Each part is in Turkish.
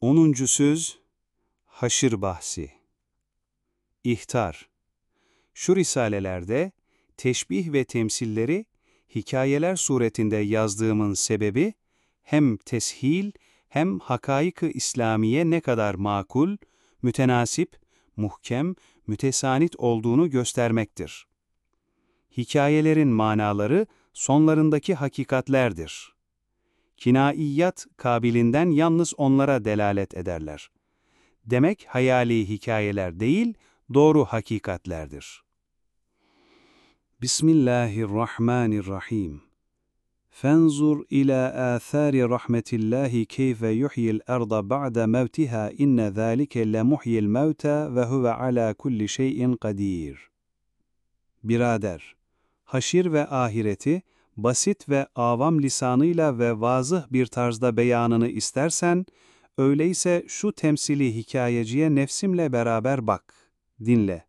10. Söz Haşr Bahsi. İhtar. Şu risalelerde teşbih ve temsilleri hikayeler suretinde yazdığımın sebebi hem teshil hem hakaik-ı İslamiye ne kadar makul, mütenasip, muhkem, mütesanit olduğunu göstermektir. Hikayelerin manaları sonlarındaki hakikatlerdir. Kinaiyat kabilinden yalnız onlara delalet ederler. Demek hayali hikayeler değil, doğru hakikatlerdir. Bismillahirrahmanirrahim. Fenzur ila athari rahmetillahi keyfe yuhyil arda ba'da mevtiha inne zâlike lemuhyil mevta ve huve ala kulli şeyin kadir. Birader, haşir ve ahireti basit ve avam lisanıyla ve vazıh bir tarzda beyanını istersen, öyleyse şu temsili hikayeciye nefsimle beraber bak, dinle.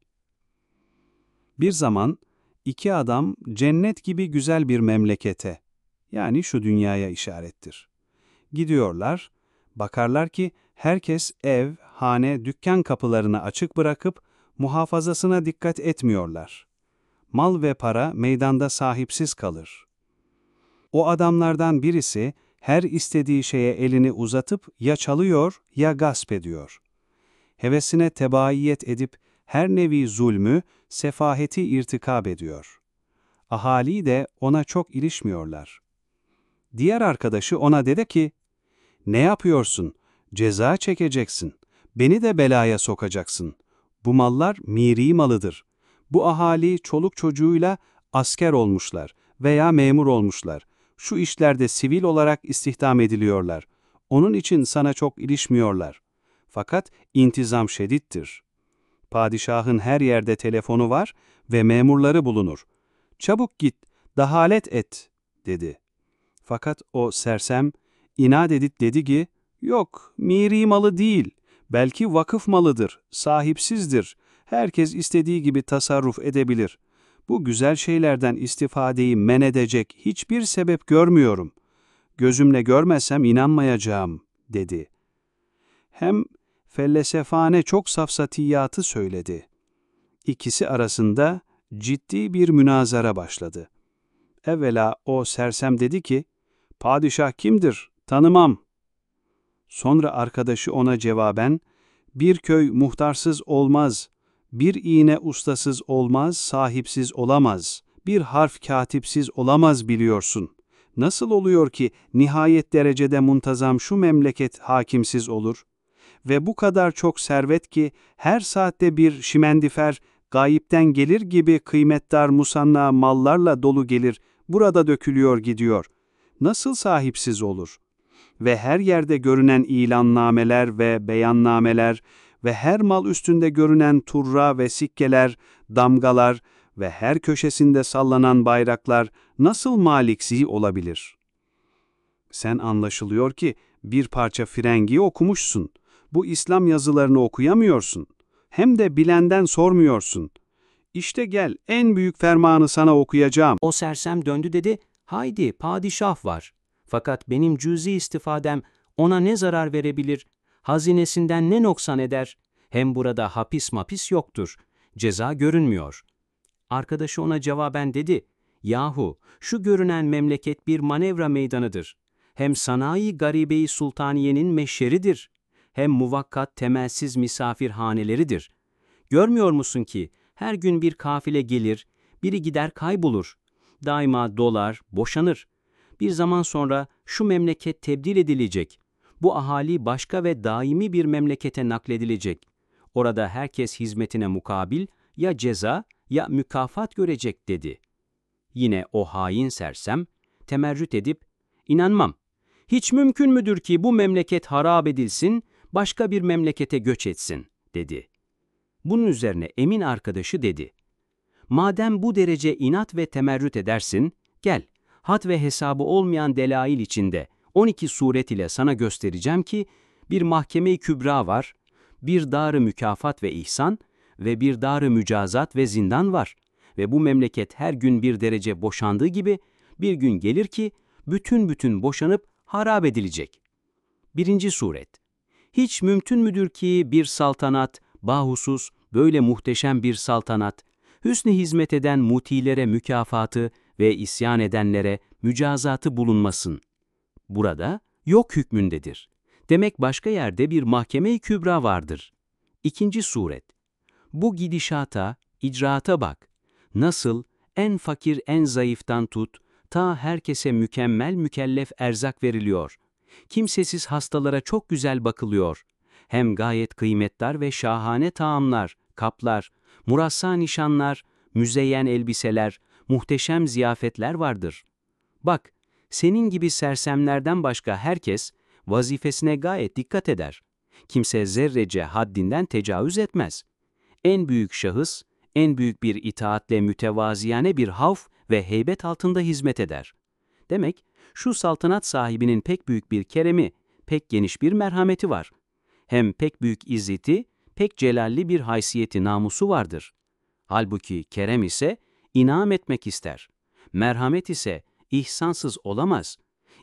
Bir zaman iki adam cennet gibi güzel bir memlekete, yani şu dünyaya işarettir. Gidiyorlar, bakarlar ki herkes ev, hane, dükkan kapılarını açık bırakıp muhafazasına dikkat etmiyorlar. Mal ve para meydanda sahipsiz kalır. O adamlardan birisi her istediği şeye elini uzatıp ya çalıyor ya gasp ediyor. Hevesine tebaiyet edip her nevi zulmü, sefaheti irtikab ediyor. Ahali de ona çok ilişmiyorlar. Diğer arkadaşı ona dedi ki, "Ne yapıyorsun? Ceza çekeceksin. Beni de belaya sokacaksın. Bu mallar miri malıdır. Bu ahali çoluk çocuğuyla asker olmuşlar veya memur olmuşlar. Şu işlerde sivil olarak istihdam ediliyorlar. Onun için sana çok ilişmiyorlar. Fakat intizam şedittir. Padişahın her yerde telefonu var ve memurları bulunur. Çabuk git, dahalet et," dedi. Fakat o sersem, inat edip dedi ki, "Yok, miri malı değil, belki vakıf malıdır, sahipsizdir. Herkes istediği gibi tasarruf edebilir. Bu güzel şeylerden istifadeyi men edecek hiçbir sebep görmüyorum. Gözümle görmezsem inanmayacağım," dedi. Hem fellesefane çok safsatiyatı söyledi. İkisi arasında ciddi bir münazara başladı. Evvela o sersem dedi ki, "Padişah kimdir? Tanımam." Sonra arkadaşı ona cevaben, "Bir köy muhtarsız olmaz, bir iğne ustasız olmaz, sahipsiz olamaz, bir harf katipsiz olamaz biliyorsun. Nasıl oluyor ki nihayet derecede muntazam şu memleket hakimsiz olur? Ve bu kadar çok servet ki her saatte bir şimendifer gayipten gelir gibi kıymetdar musanna mallarla dolu gelir, burada dökülüyor gidiyor. Nasıl sahipsiz olur? Ve her yerde görünen ilannameler ve beyannameler ve her mal üstünde görünen turra ve sikkeler, damgalar ve her köşesinde sallanan bayraklar nasıl maliksi olabilir? Sen anlaşılıyor ki bir parça frengi okumuşsun. Bu İslam yazılarını okuyamıyorsun. Hem de bilenden sormuyorsun. İşte gel, en büyük fermanı sana okuyacağım." O sersem döndü dedi, "Haydi, padişah var. Fakat benim cüzi istifadem ona ne zarar verebilir? Hazinesinden ne noksan eder? Hem burada hapis mapis yoktur. Ceza görünmüyor." Arkadaşı ona cevaben dedi, "Yahu, şu görünen memleket bir manevra meydanıdır. Hem sanayi garibe-i sultaniyenin meşheridir. Hem muvakkat temelsiz misafirhaneleridir. Görmüyor musun ki her gün bir kafile gelir, biri gider kaybolur. Daima dolar, boşanır. Bir zaman sonra şu memleket tebdil edilecek. Bu ahali başka ve daimi bir memlekete nakledilecek. Orada herkes hizmetine mukabil ya ceza ya mükafat görecek," dedi. Yine o hain sersem temerrüt edip, "İnanmam. Hiç mümkün müdür ki bu memleket harap edilsin, başka bir memlekete göç etsin," dedi. Bunun üzerine emin arkadaşı dedi, "Madem bu derece inat ve temerrüt edersin, gel, had ve hesabı olmayan delail içinde 12 suret ile sana göstereceğim ki, bir mahkeme-i kübra var, bir dar-ı mükafat ve ihsan ve bir dar-ı mücazat ve zindan var ve bu memleket her gün bir derece boşandığı gibi, bir gün gelir ki, bütün boşanıp harap edilecek." 1. Suret. Hiç mümkün müdür ki bir saltanat, bahusus böyle muhteşem bir saltanat, hüsnü hizmet eden mutilere mükafatı ve isyan edenlere mücazatı bulunmasın? Burada yok hükmündedir. Demek başka yerde bir mahkeme-i kübra vardır. İkinci suret. Bu gidişata, icraata bak. Nasıl en fakir en zayıftan tut, ta herkese mükemmel mükellef erzak veriliyor. Kimsesiz hastalara çok güzel bakılıyor. Hem gayet kıymetdar ve şahane taamlar, kaplar, murassa nişanlar, müzeyyen elbiseler, muhteşem ziyafetler vardır. Bak, senin gibi sersemlerden başka herkes vazifesine gayet dikkat eder. Kimse zerrece haddinden tecavüz etmez. En büyük şahıs, en büyük bir itaatle mütevaziyane bir havf ve heybet altında hizmet eder. Demek, şu saltanat sahibinin pek büyük bir keremi, pek geniş bir merhameti var. Hem pek büyük izzeti, pek celalli bir haysiyeti namusu vardır. Halbuki kerem ise inam etmek ister. Merhamet ise ihsansız olamaz.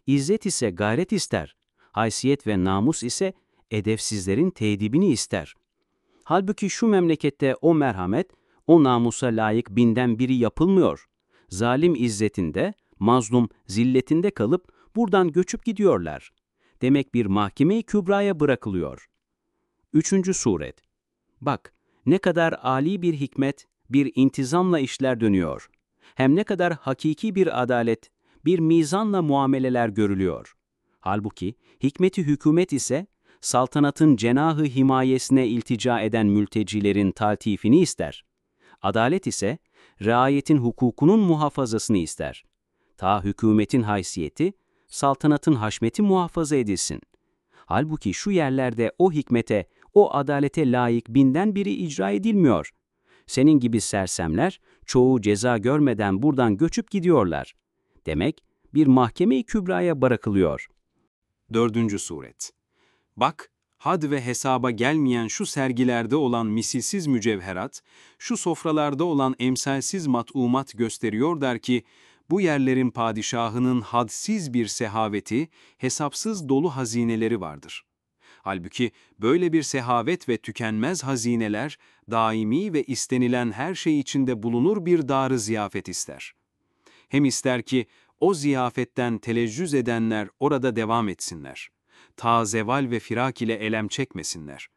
İzzet ise gayret ister. Haysiyet ve namus ise edepsizlerin teedibini ister. Halbuki şu memlekette o merhamet, o namusa layık binden biri yapılmıyor. Zalim izzetinde, mazlum zilletinde kalıp buradan göçüp gidiyorlar. Demek bir mahkeme-i kübraya bırakılıyor. Üçüncü suret. Bak, ne kadar âli bir hikmet, bir intizamla işler dönüyor. Hem ne kadar hakiki bir adalet, bir mizanla muameleler görülüyor. Halbuki hikmeti hükümet ise, saltanatın cenahı himayesine iltica eden mültecilerin taltifini ister. Adalet ise, riayetin hukukunun muhafazasını ister. Ta hükümetin haysiyeti, saltanatın haşmeti muhafaza edilsin. Halbuki şu yerlerde o hikmete, o adalete layık binden biri icra edilmiyor. Senin gibi sersemler, çoğu ceza görmeden buradan göçüp gidiyorlar. Demek, bir mahkeme-i kübraya bırakılıyor. Dördüncü suret. Bak, had ve hesaba gelmeyen şu sergilerde olan misilsiz mücevherat, şu sofralarda olan emsalsiz mat'umat gösteriyor der ki, bu yerlerin padişahının hadsiz bir sehaveti, hesapsız dolu hazineleri vardır. Halbuki böyle bir sehavet ve tükenmez hazineler, daimi ve istenilen her şey içinde bulunur bir dar-ı ziyafet ister. Hem ister ki, o ziyafetten telezzüz edenler orada devam etsinler. Ta zeval ve firak ile elem çekmesinler.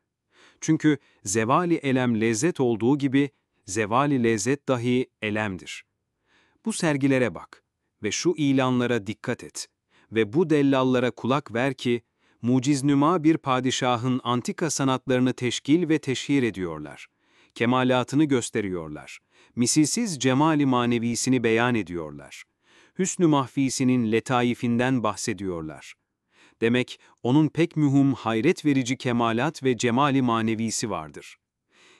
Çünkü zevali elem lezzet olduğu gibi, zevali lezzet dahi elemdir. Bu sergilere bak ve şu ilanlara dikkat et ve bu dellallara kulak ver ki, muciznüma bir padişahın antika sanatlarını teşkil ve teşhir ediyorlar. Kemalatını gösteriyorlar. Misilsiz cemali manevisini beyan ediyorlar. Hüsnü mahfisinin letaifinden bahsediyorlar. Demek onun pek mühim hayret verici kemalat ve cemali manevisi vardır.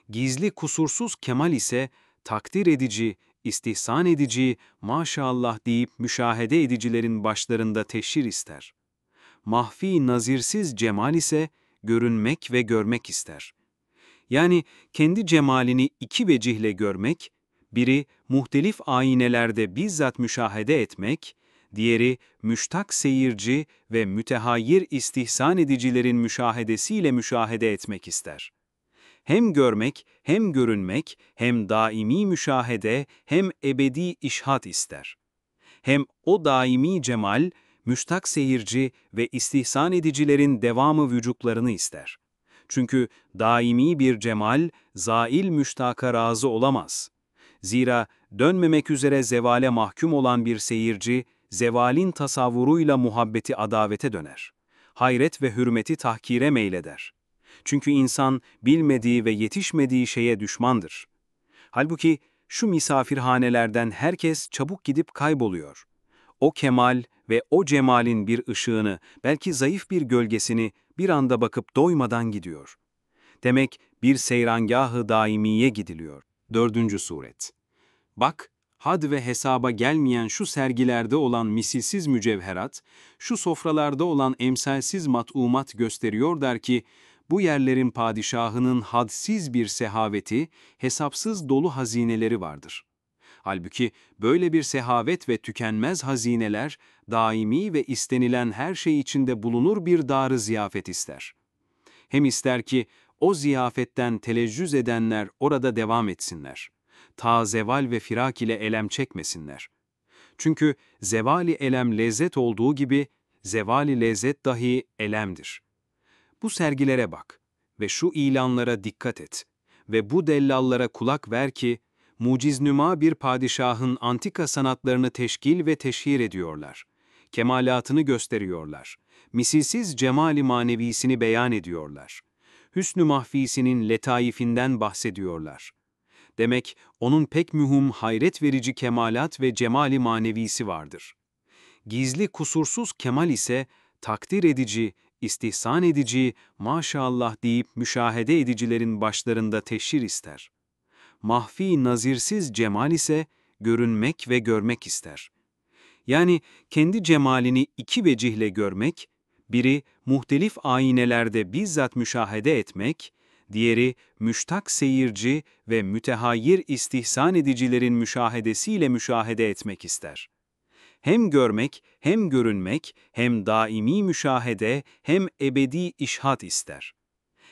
Gizli kusursuz kemal ise takdir edici, istihsan edici, maşallah deyip müşahede edicilerin başlarında teşhir ister. Mahfi nazirsiz cemal ise görünmek ve görmek ister. Yani kendi cemalini iki vecihle görmek, biri muhtelif aynelerde bizzat müşahede etmek, diğeri müştak seyirci ve mütehayyir istihsan edicilerin müşahedesiyle müşahede etmek ister. Hem görmek, hem görünmek, hem daimi müşahede, hem ebedi işhat ister. Hem o daimi cemal, müştak seyirci ve istihsan edicilerin devamı vücutlarını ister. Çünkü daimi bir cemal, zail müştaka razı olamaz. Zira dönmemek üzere zevale mahkum olan bir seyirci, zevalin tasavvuruyla muhabbeti adavete döner. Hayret ve hürmeti tahkire meyleder. Çünkü insan bilmediği ve yetişmediği şeye düşmandır. Halbuki şu misafirhanelerden herkes çabuk gidip kayboluyor. O kemal ve o cemalin bir ışığını, belki zayıf bir gölgesini bir anda bakıp doymadan gidiyor. Demek bir seyrangâh-ı daimiye gidiliyor. Dördüncü suret. Bak, had ve hesaba gelmeyen şu sergilerde olan misilsiz mücevherat, şu sofralarda olan emsalsiz mat'umat gösteriyor der ki, bu yerlerin padişahının hadsiz bir sehaveti, hesapsız dolu hazineleri vardır. Halbuki böyle bir sehavet ve tükenmez hazineler, daimi ve istenilen her şey içinde bulunur bir dar-ı ziyafet ister. Hem ister ki o ziyafetten telezzüz edenler orada devam etsinler. Ta zeval ve firak ile elem çekmesinler. Çünkü zevali elem lezzet olduğu gibi zevali lezzet dahi elemdir. Bu sergilere bak ve şu ilanlara dikkat et ve bu dellallara kulak ver ki muciznüma bir padişahın antika sanatlarını teşkil ve teşhir ediyorlar. Kemalatını gösteriyorlar. Misilsiz cemali manevisini beyan ediyorlar. Hüsnü mahfisinin letaifinden bahsediyorlar. Demek onun pek mühim hayret verici kemalat ve cemali manevisi vardır. Gizli kusursuz kemal ise takdir edici, istihsan edici, maşallah deyip müşahede edicilerin başlarında teşhir ister. Mahfi nazirsiz cemal ise görünmek ve görmek ister. Yani kendi cemalini iki vecihle görmek, biri muhtelif aynelerde bizzat müşahede etmek, diğeri müştak seyirci ve mütehayyir istihsan edicilerin müşahedesiyle müşahede etmek ister. Hem görmek, hem görünmek, hem daimi müşahede, hem ebedi işhat ister.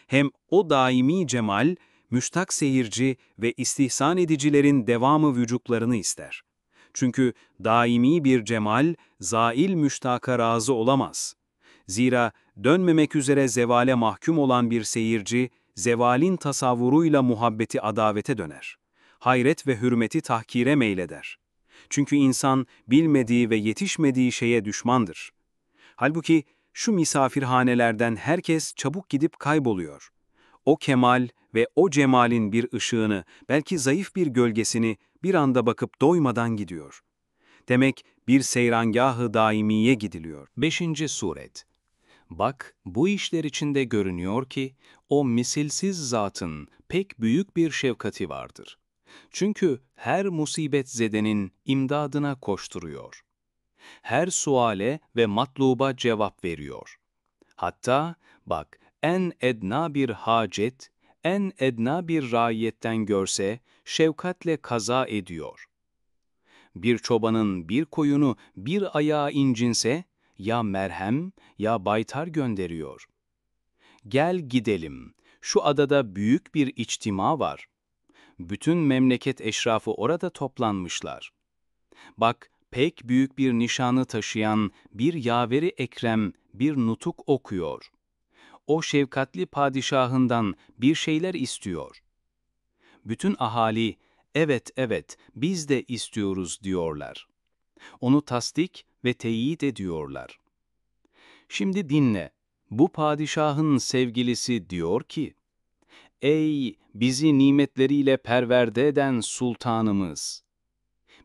Hem o daimi cemal, müştak seyirci ve istihsan edicilerin devamı vücutlarını ister. Çünkü daimi bir cemal, zail müştaka razı olamaz. Zira dönmemek üzere zevale mahkum olan bir seyirci, zevalin tasavvuruyla muhabbeti adavete döner. Hayret ve hürmeti tahkire meyleder. Çünkü insan bilmediği ve yetişmediği şeye düşmandır. Halbuki şu misafirhanelerden herkes çabuk gidip kayboluyor. O kemal ve o cemalin bir ışığını, belki zayıf bir gölgesini bir anda bakıp doymadan gidiyor. Demek bir seyrangâh-ı daimiye gidiliyor. 5. Suret. Bak, bu işler içinde görünüyor ki, o misilsiz zatın pek büyük bir şefkati vardır. Çünkü her musibetzedenin imdadına koşturuyor. Her suale ve matluba cevap veriyor. Hatta, bak, en edna bir hacet, en edna bir raiyetten görse, şefkatle kaza ediyor. Bir çobanın bir koyunu bir ayağa incinse, ya merhem ya baytar gönderiyor. Gel gidelim, şu adada büyük bir içtima var. Bütün memleket eşrafı orada toplanmışlar. Bak, pek büyük bir nişanı taşıyan bir yaveri Ekrem bir nutuk okuyor. O şefkatli padişahından bir şeyler istiyor. Bütün ahali, evet evet biz de istiyoruz diyorlar. Onu tasdik ve teyit ediyorlar. Şimdi dinle, bu padişahın sevgilisi diyor ki, ey bizi nimetleriyle perverde eden sultanımız!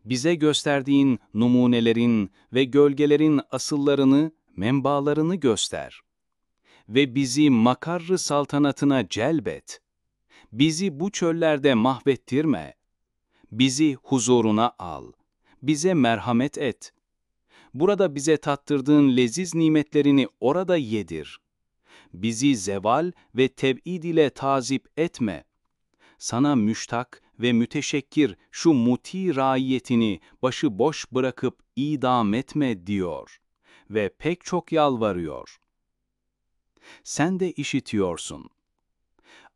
Bize gösterdiğin numunelerin ve gölgelerin asıllarını, menbalarını göster. Ve bizi makarr-ı saltanatına celbet. Bizi bu çöllerde mahvettirme. Bizi huzuruna al. Bize merhamet et. Burada bize tattırdığın leziz nimetlerini orada yedir. Bizi zeval ve teb'id ile tazip etme. Sana müştak ve müteşekkir şu muti raiyetini başıboş bırakıp idam etme diyor ve pek çok yalvarıyor. Sen de işitiyorsun.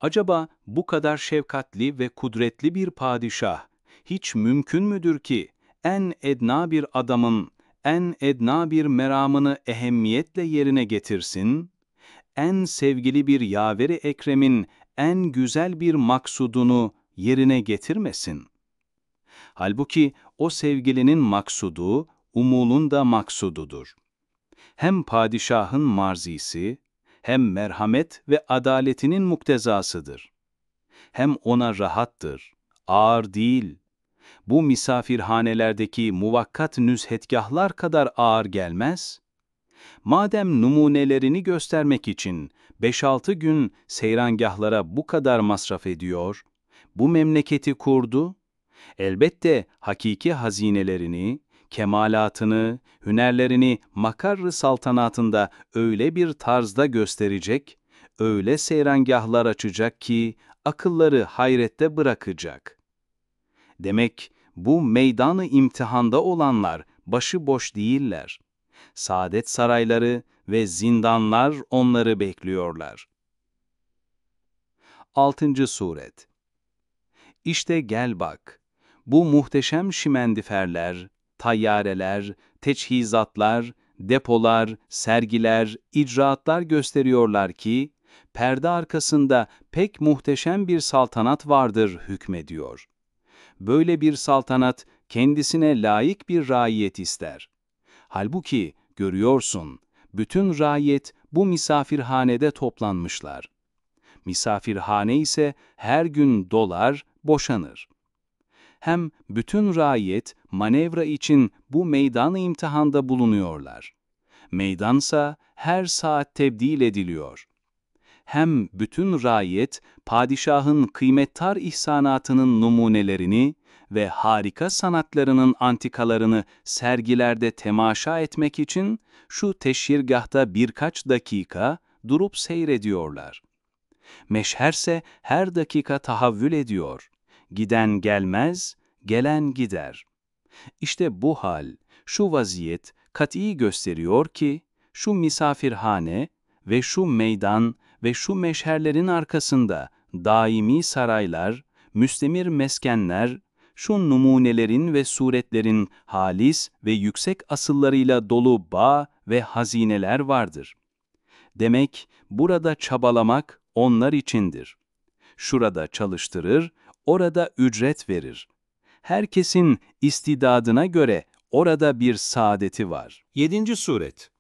Acaba bu kadar şefkatli ve kudretli bir padişah hiç mümkün müdür ki en edna bir adamın en edna bir meramını ehemmiyetle yerine getirsin? En sevgili bir yaveri Ekrem'in en güzel bir maksudunu yerine getirmesin. Halbuki o sevgilinin maksudu, umulun da maksududur. Hem padişahın marzisi, hem merhamet ve adaletinin muktezasıdır. Hem ona rahattır, ağır değil. Bu misafirhanelerdeki muvakkat nüzhetgahlar kadar ağır gelmez. Madem numunelerini göstermek için 5-6 gün seyrangahlara bu kadar masraf ediyor, bu memleketi kurdu, elbette hakiki hazinelerini, kemalatını, hünerlerini makarr-ı saltanatında öyle bir tarzda gösterecek, öyle seyrangahlar açacak ki akılları hayrette bırakacak. Demek bu meydanı imtihanda olanlar başıboş değiller. Saadet sarayları ve zindanlar onları bekliyorlar. 6. Suret. İşte gel bak, bu muhteşem şimendiferler, tayyareler, teçhizatlar, depolar, sergiler, icraatlar gösteriyorlar ki, perde arkasında pek muhteşem bir saltanat vardır hükmediyor. Böyle bir saltanat kendisine layık bir raiyet ister. Halbuki görüyorsun, bütün raiyet bu misafirhanede toplanmışlar. Misafirhane ise her gün dolar, boşanır. Hem bütün raiyet manevra için bu meydan-ı imtihanda bulunuyorlar. Meydansa her saat tebdil ediliyor. Hem bütün raiyet padişahın kıymettar ihsanatının numunelerini ve harika sanatlarının antikalarını sergilerde temaşa etmek için şu teşhirgahta birkaç dakika durup seyrediyorlar. Meşherse her dakika tahavvül ediyor. Giden gelmez, gelen gider. İşte bu hal, şu vaziyet kat'i gösteriyor ki, şu misafirhane ve şu meydan ve şu meşherlerin arkasında daimi saraylar, müstemir meskenler, şu numunelerin ve suretlerin halis ve yüksek asıllarıyla dolu bağ ve hazineler vardır. Demek burada çabalamak onlar içindir. Şurada çalıştırır, orada ücret verir. Herkesin istidadına göre orada bir saadeti var. 7. Suret.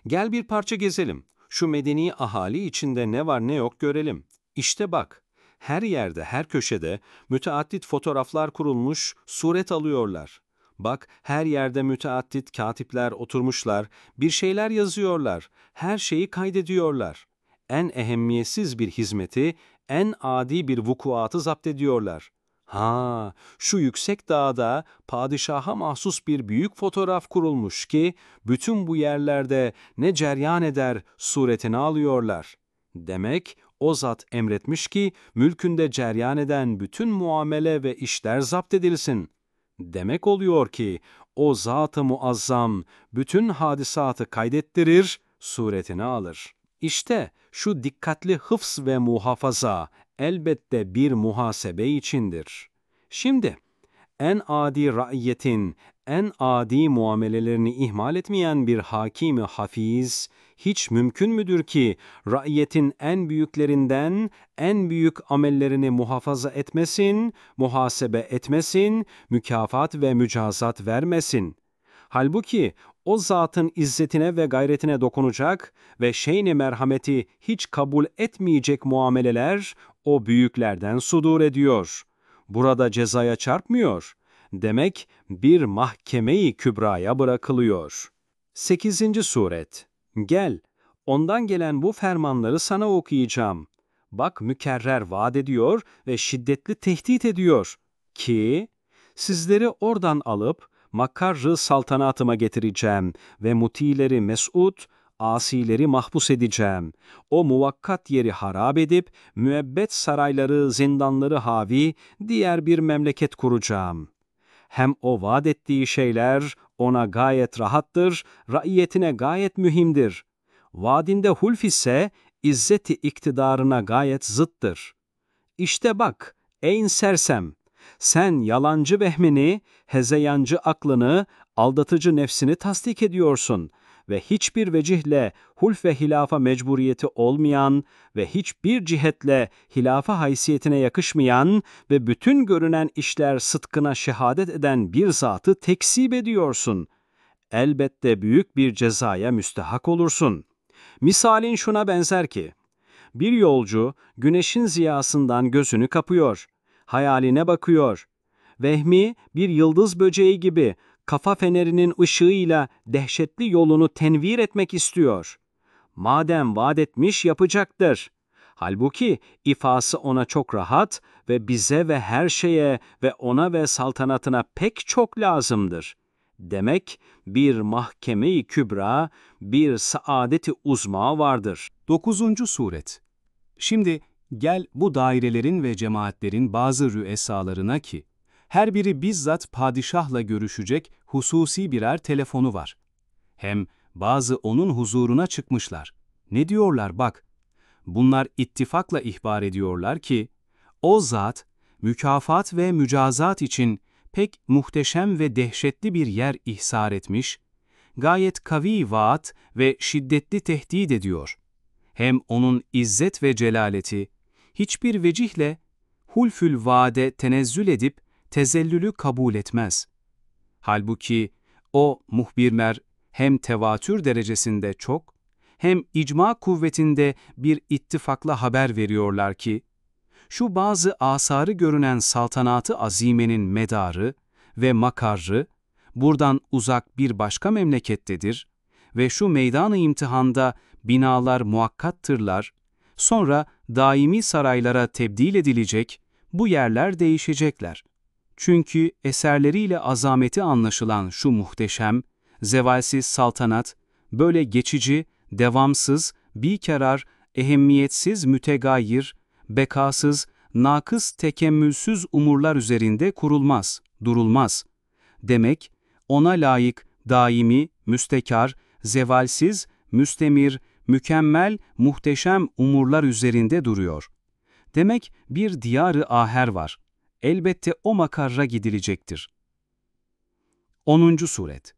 Gel bir parça gezelim. Şu medeni ahali içinde ne var ne yok görelim. İşte bak, her yerde, her köşede müteaddit fotoğraflar kurulmuş, suret alıyorlar. Bak, her yerde müteaddit katipler oturmuşlar, bir şeyler yazıyorlar, her şeyi kaydediyorlar. En ehemmiyetsiz bir hizmeti, en adi bir vukuatı zapt ediyorlar. Ha, şu yüksek dağda padişaha mahsus bir büyük fotoğraf kurulmuş ki, bütün bu yerlerde ne ceryan eder suretini alıyorlar. Demek o zat emretmiş ki, mülkünde ceryan eden bütün muamele ve işler zapt edilsin. Demek oluyor ki, o zat-ı muazzam bütün hadisatı kaydettirir, suretini alır. İşte şu dikkatli hıfz ve muhafaza elbette bir muhasebe içindir. Şimdi, en adi raiyetin, en adi muamelelerini ihmal etmeyen bir hakimi hafiz, hiç mümkün müdür ki raiyetin en büyüklerinden en büyük amellerini muhafaza etmesin, muhasebe etmesin, mükafat ve mücazat vermesin? Halbuki o zatın izzetine ve gayretine dokunacak ve şeyn-i merhameti hiç kabul etmeyecek muameleler o büyüklerden sudur ediyor. Burada cezaya çarpmıyor. Demek bir mahkeme-i kübraya bırakılıyor. 8. Suret. Gel, ondan gelen bu fermanları sana okuyacağım. Bak mükerrer vaat ediyor ve şiddetli tehdit ediyor ki, sizleri oradan alıp makarr-ı saltanatıma getireceğim ve mutileri mes'ud, asileri mahpus edeceğim. O muvakkat yeri harap edip, müebbet sarayları, zindanları havi, diğer bir memleket kuracağım. Hem o vaat ettiği şeyler ona gayet rahattır, raiyetine gayet mühimdir. Vaadinde hulf ise, izzeti iktidarına gayet zıttır. İşte bak, ey sersem! Sen yalancı vehmini, hezeyancı aklını, aldatıcı nefsini tasdik ediyorsun ve hiçbir vecihle hulf ve hilafa mecburiyeti olmayan ve hiçbir cihetle hilafa haysiyetine yakışmayan ve bütün görünen işler sıdkına şehadet eden bir zatı tekzip ediyorsun. Elbette büyük bir cezaya müstehak olursun. Misalin şuna benzer ki, bir yolcu güneşin ziyasından gözünü kapıyor, hayaline bakıyor. Vehmi bir yıldız böceği gibi kafa fenerinin ışığıyla dehşetli yolunu tenvir etmek istiyor. Madem vaat etmiş yapacaktır. Halbuki ifası ona çok rahat ve bize ve her şeye ve ona ve saltanatına pek çok lazımdır. Demek bir mahkeme-i kübra, bir saadeti uzma vardır. 9. Suret. Şimdi gel bu dairelerin ve cemaatlerin bazı rüesalarına ki, her biri bizzat padişahla görüşecek hususi birer telefonu var. Hem bazı onun huzuruna çıkmışlar. Ne diyorlar bak, Bunlar ittifakla ihbar ediyorlar ki, o zat, mükafat ve mücazat için pek muhteşem ve dehşetli bir yer ihsar etmiş, gayet kavi vaat ve şiddetli tehdit ediyor. Hem onun izzet ve celaleti, hiçbir vecihle hulfül vaade tenezzül edip tezellülü kabul etmez. Halbuki o muhbirler hem tevatür derecesinde çok, hem icma kuvvetinde bir ittifakla haber veriyorlar ki, şu bazı asarı görünen saltanatı azimenin medarı ve makarrı, buradan uzak bir başka memlekettedir ve şu meydan-ı imtihanda binalar muakkattırlar, sonra daimi saraylara tebdil edilecek, bu yerler değişecekler. Çünkü eserleriyle azameti anlaşılan şu muhteşem, zevalsiz saltanat, böyle geçici, devamsız, bikarar, ehemmiyetsiz mütegayir, bekasız, nakıs tekemmülsüz umurlar üzerinde kurulmaz, durulmaz. Demek, ona layık, daimi, müstekar, zevalsiz, müstemir, mükemmel, muhteşem umurlar üzerinde duruyor. Demek bir diyarı aher var. Elbette o makarra gidilecektir. 10. Suret.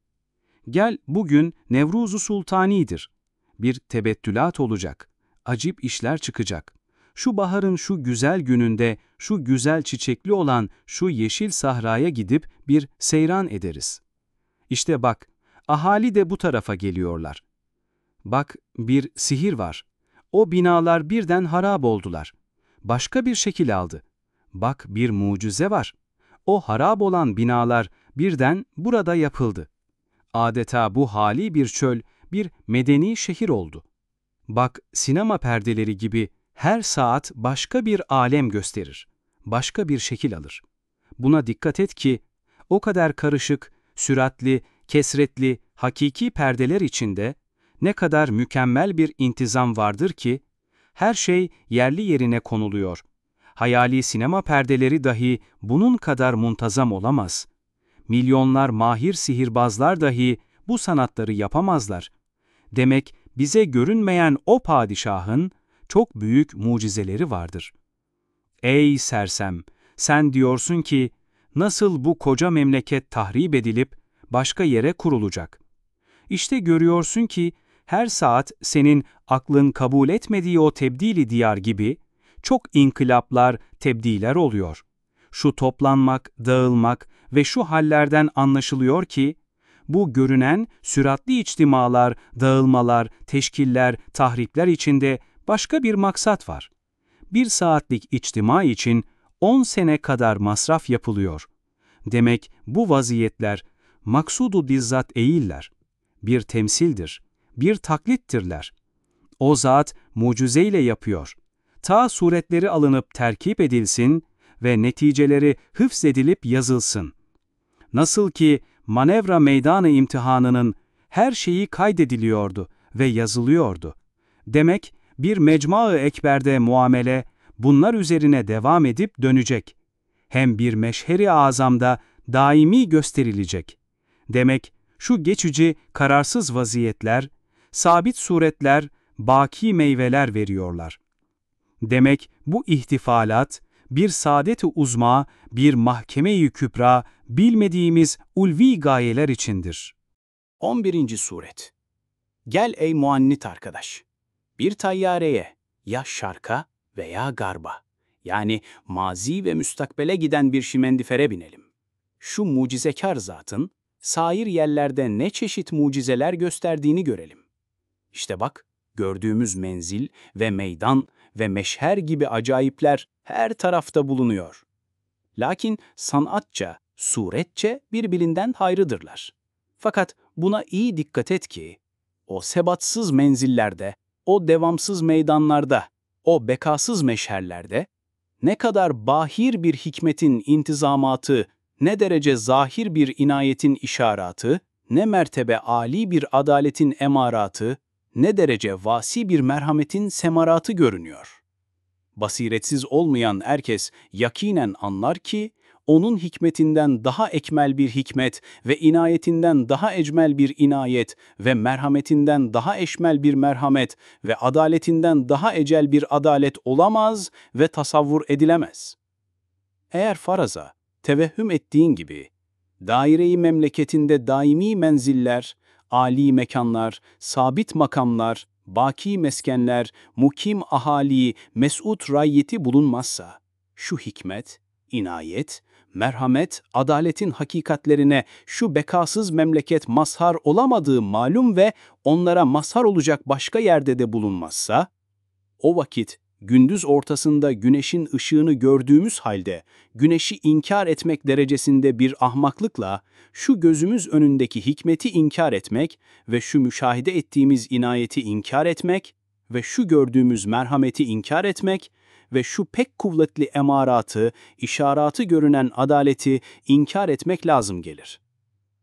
Gel bugün Nevruz-u Sultani'dir. Bir tebettülat olacak. Acip işler çıkacak. Şu baharın şu güzel gününde, şu güzel çiçekli olan şu yeşil sahraya gidip bir seyran ederiz. İşte bak, ahali de bu tarafa geliyorlar. Bak, bir sihir var. O binalar birden harap oldular. Başka bir şekil aldı. Bak, bir mucize var. O harap olan binalar birden burada yapıldı. Adeta bu hali bir çöl, bir medeni şehir oldu. Bak, sinema perdeleri gibi her saat başka bir alem gösterir. Başka bir şekil alır. Buna dikkat et ki, o kadar karışık, süratli, kesretli, hakiki perdeler içinde ne kadar mükemmel bir intizam vardır ki, her şey yerli yerine konuluyor. Hayali sinema perdeleri dahi bunun kadar muntazam olamaz. Milyonlar mahir sihirbazlar dahi bu sanatları yapamazlar. Demek bize görünmeyen o padişahın çok büyük mucizeleri vardır. Ey sersem, sen diyorsun ki, nasıl bu koca memleket tahrip edilip başka yere kurulacak? İşte görüyorsun ki, her saat senin aklın kabul etmediği o tebdili diyar gibi, çok inkılaplar, tebdiler oluyor. Şu toplanmak, dağılmak ve şu hallerden anlaşılıyor ki, bu görünen süratli içtimalar, dağılmalar, teşkiller, tahripler içinde başka bir maksat var. Bir saatlik içtima için 10 sene kadar masraf yapılıyor. Demek bu vaziyetler maksudu bizzat değiller. Bir temsildir, bir taklittirler. O zat mucizeyle yapıyor. Ta suretleri alınıp terkip edilsin ve neticeleri hıfzedilip yazılsın. Nasıl ki manevra meydanı imtihanının her şeyi kaydediliyordu ve yazılıyordu. Demek bir mecma-ı ekberde muamele bunlar üzerine devam edip dönecek. Hem bir meşheri azamda daimi gösterilecek. Demek şu geçici, kararsız vaziyetler, sabit suretler, baki meyveler veriyorlar. Demek bu ihtifalat, bir saadet-i uzma, bir mahkeme-i kübra, bilmediğimiz ulvi gayeler içindir. 11. Suret. Gel ey muannit arkadaş, bir tayyareye, ya şarka veya garba, yani mazi ve müstakbele giden bir şimendifere binelim. Şu mucizekar zatın, sair yerlerde ne çeşit mucizeler gösterdiğini görelim. İşte bak, gördüğümüz menzil ve meydan ve meşher gibi acayipler her tarafta bulunuyor. Lakin sanatça, suretçe birbirinden hayrıdırlar. Fakat buna iyi dikkat et ki, o sebatsız menzillerde, o devamsız meydanlarda, o bekasız meşherlerde, ne kadar bahir bir hikmetin intizamatı, ne derece zahir bir inayetin işaratı, ne mertebe âli bir adaletin emaratı, ne derece vasi bir merhametin semaratı görünüyor. Basiretsiz olmayan herkes yakinen anlar ki, onun hikmetinden daha ekmel bir hikmet ve inayetinden daha ecmel bir inayet ve merhametinden daha eşmel bir merhamet ve adaletinden daha ecel bir adalet olamaz ve tasavvur edilemez. Eğer faraza, tevehhüm ettiğin gibi, daire-i memleketinde daimi menziller, âli mekanlar, sabit makamlar, baki meskenler, mukim ahali, mes'ud rayyeti bulunmazsa, şu hikmet, inayet, merhamet, adaletin hakikatlerine şu bekasız memleket mazhar olamadığı malum ve onlara mazhar olacak başka yerde de bulunmazsa, o vakit gündüz ortasında güneşin ışığını gördüğümüz halde güneşi inkar etmek derecesinde bir ahmaklıkla şu gözümüz önündeki hikmeti inkar etmek ve şu müşahede ettiğimiz inayeti inkar etmek ve şu gördüğümüz merhameti inkar etmek ve şu pek kuvvetli emaratı, işaratı görünen adaleti inkar etmek lazım gelir.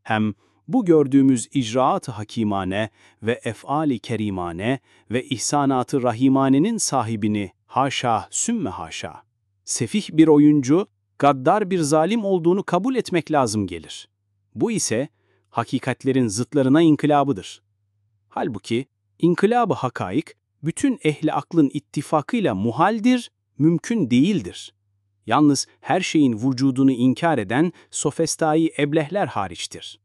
Hem bu gördüğümüz icraat-ı hakimane ve ef'al-i kerimane ve ihsanat-ı rahimanenin sahibini haşa sümme haşa, sefih bir oyuncu, gaddar bir zalim olduğunu kabul etmek lazım gelir. Bu ise hakikatlerin zıtlarına inkılabıdır. Halbuki inkılab-ı hakaik, bütün ehli aklın ittifakıyla muhaldir, mümkün değildir. Yalnız her şeyin vücudunu inkar eden sofestayı eblehler hariçtir.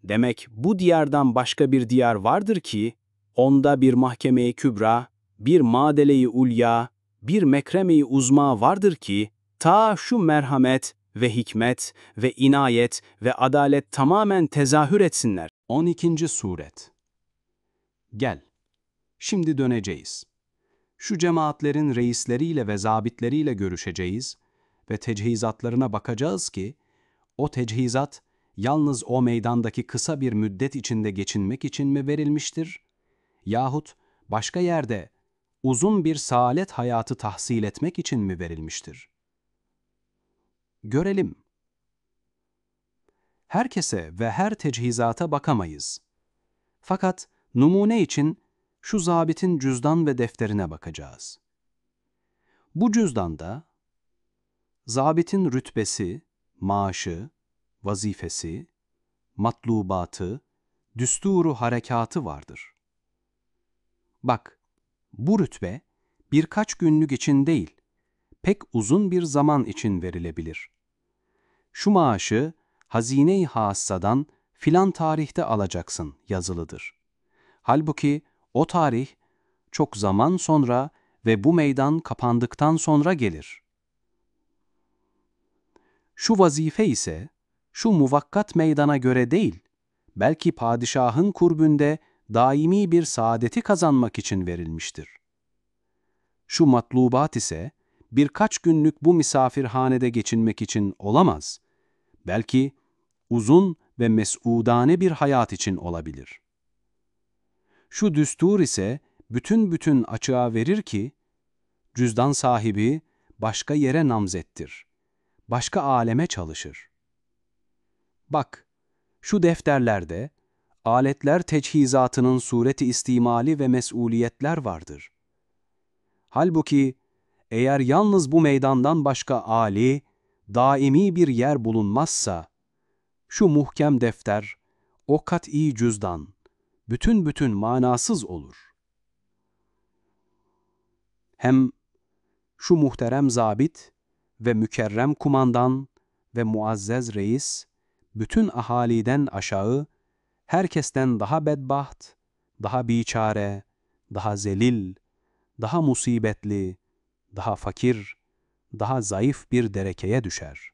Demek bu diyardan başka bir diyar vardır ki, onda bir mahkeme-i kübra, bir madele-i ulya, bir mekreme-i uzma vardır ki, ta şu merhamet ve hikmet ve inayet ve adalet tamamen tezahür etsinler. 12. Suret. Gel, şimdi döneceğiz. Şu cemaatlerin reisleriyle ve zabitleriyle görüşeceğiz ve tecihizatlarına bakacağız ki, o tecihizat, yalnız o meydandaki kısa bir müddet içinde geçinmek için mi verilmiştir? Yahut başka yerde uzun bir saalet hayatı tahsil etmek için mi verilmiştir? Görelim. Herkese ve her tecihizata bakamayız. Fakat numune için şu zabitin cüzdan ve defterine bakacağız. Bu cüzdanda zabitin rütbesi, maaşı, vazifesi, matlubatı, düsturu harekatı vardır. Bak, bu rütbe birkaç günlük için değil, pek uzun bir zaman için verilebilir. Şu maaşı hazine-i hassadan filan tarihte alacaksın yazılıdır. Halbuki o tarih çok zaman sonra ve bu meydan kapandıktan sonra gelir. Şu vazife ise şu muvakkat meydana göre değil, belki padişahın kurbünde daimi bir saadeti kazanmak için verilmiştir. Şu matlubat ise birkaç günlük bu misafirhanede geçinmek için olamaz, belki uzun ve mes'udane bir hayat için olabilir. Şu düstur ise bütün açığa verir ki, cüzdan sahibi başka yere namzettir, başka aleme çalışır. Bak, şu defterlerde aletler teçhizatının sureti istimali ve mes'uliyetler vardır. Halbuki eğer yalnız bu meydandan başka âli, daimi bir yer bulunmazsa, şu muhkem defter, o kat'i cüzdan, bütün manasız olur. Hem şu muhterem zabit ve mükerrem kumandan ve muazzez reis, bütün ahaliden aşağı, herkesten daha bedbaht, daha biçare, daha zelil, daha musibetli, daha fakir, daha zayıf bir derekeye düşer.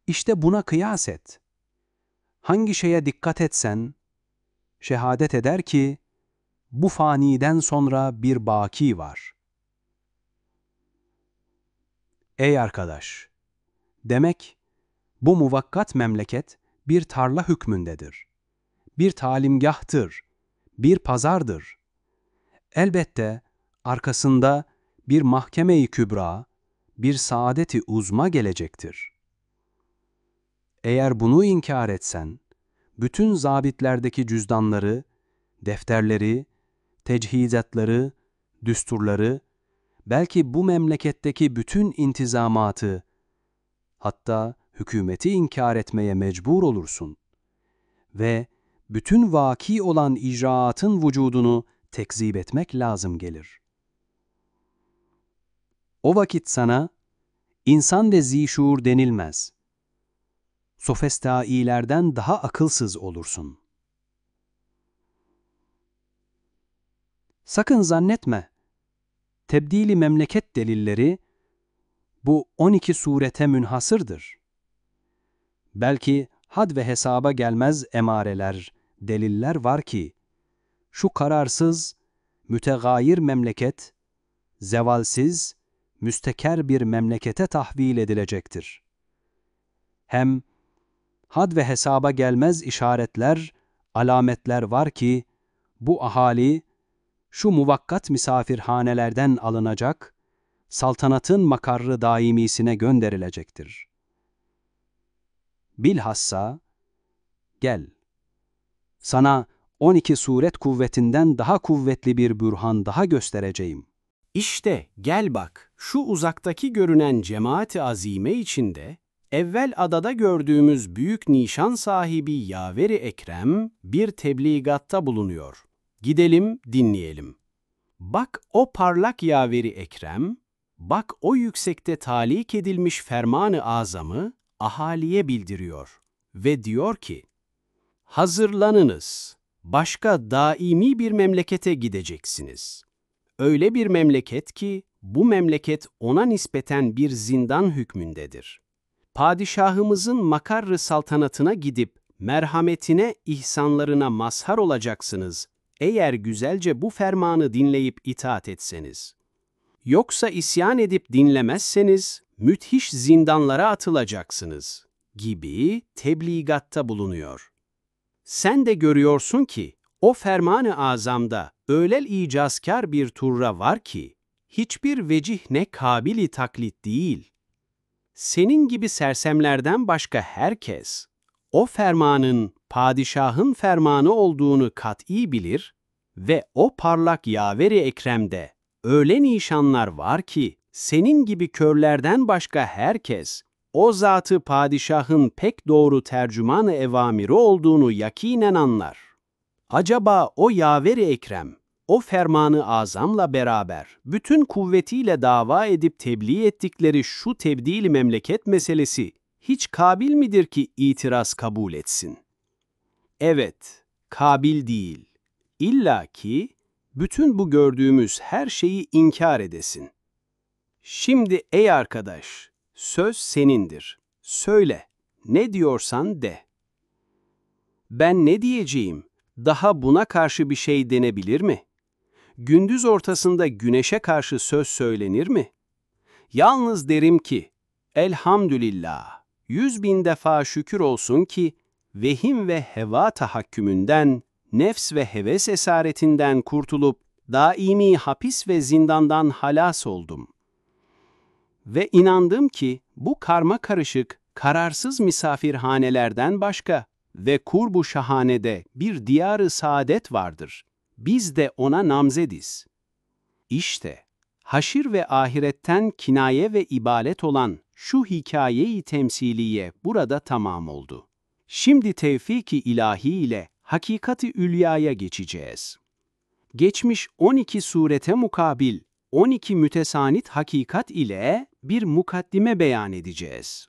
İşte buna kıyas et. Hangi şeye dikkat etsen, şehadet eder ki, bu faniden sonra bir baki var. Ey arkadaş! Demek, bu muvakkat memleket bir tarla hükmündedir. Bir talimgahtır, bir pazardır. Elbette arkasında bir mahkeme-i kübra, bir saadet-i uzma gelecektir. Eğer bunu inkar etsen, bütün zabitlerdeki cüzdanları, defterleri, tecihizatları, düsturları, belki bu memleketteki bütün intizamatı, Hatta hükümeti inkar etmeye mecbur olursun. Ve bütün vaki olan icraatın vücudunu tekzip etmek lazım gelir. O vakit sana insan ve zişuur denilmez. Sofistailerden daha akılsız olursun. Sakın zannetme, tebdili memleket delilleri bu 12 surete münhasırdır. Belki had ve hesaba gelmez emareler, deliller var ki, şu kararsız, mütegayir memleket, zevalsiz, müsteker bir memlekete tahvil edilecektir. Hem had ve hesaba gelmez işaretler, alametler var ki, bu ahali, şu muvakkat misafirhanelerden alınacak, saltanatın makarrı daimisine gönderilecektir. Bilhassa, gel, sana 12 suret kuvvetinden daha kuvvetli bir bürhan daha göstereceğim. İşte gel bak, şu uzaktaki görünen cemaat-i azime içinde, evvel adada gördüğümüz büyük nişan sahibi Yaver-i Ekrem bir tebligatta bulunuyor. Gidelim, dinleyelim. Bak o parlak Yaver-i Ekrem, bak o yüksekte talik edilmiş ferman-ı azamı ahaliye bildiriyor ve diyor ki, hazırlanınız, başka daimi bir memlekete gideceksiniz. Öyle bir memleket ki, bu memleket ona nispeten bir zindan hükmündedir. Padişahımızın makarrı saltanatına gidip, merhametine, ihsanlarına mazhar olacaksınız, eğer güzelce bu fermanı dinleyip itaat etseniz. Yoksa isyan edip dinlemezseniz, müthiş zindanlara atılacaksınız, gibi tebligatta bulunuyor. Sen de görüyorsun ki, o ferman-ı azamda öyle icazkar bir turra var ki, hiçbir vecih ne kabili taklit değil. Senin gibi sersemlerden başka herkes, o fermanın padişahın fermanı olduğunu kat'i bilir ve o parlak Yaver-i Ekrem'de öyle nişanlar var ki, senin gibi körlerden başka herkes, o zatı padişahın pek doğru tercüman-ı evamiri olduğunu yakinen anlar. Acaba o Yaver-i Ekrem, o fermanı azamla beraber bütün kuvvetiyle dava edip tebliğ ettikleri şu tebdil memleket meselesi hiç kabil midir ki itiraz kabul etsin? Evet, kabil değil. İlla ki bütün bu gördüğümüz her şeyi inkar edesin. Şimdi ey arkadaş, söz senindir. Söyle, ne diyorsan de. Ben ne diyeceğim? Daha buna karşı bir şey denebilir mi? Gündüz ortasında güneşe karşı söz söylenir mi? Yalnız derim ki, elhamdülillah, 100.000 defa şükür olsun ki, vehim ve heva tahakkümünden, nefs ve heves esaretinden kurtulup, daimi hapis ve zindandan halas oldum. Ve inandım ki, bu karma karışık, kararsız misafirhanelerden başka ve kurbu şahanede bir diyar-ı saadet vardır. Biz de ona namzediz. İşte, haşir ve ahiretten kinaye ve ibalet olan şu hikaye-i temsiliye burada tamam oldu. Şimdi tevfik-i ilahi ile hakikat-i ülyaya geçeceğiz. Geçmiş 12 surete mukabil 12 mütesanit hakikat ile bir mukaddime beyan edeceğiz.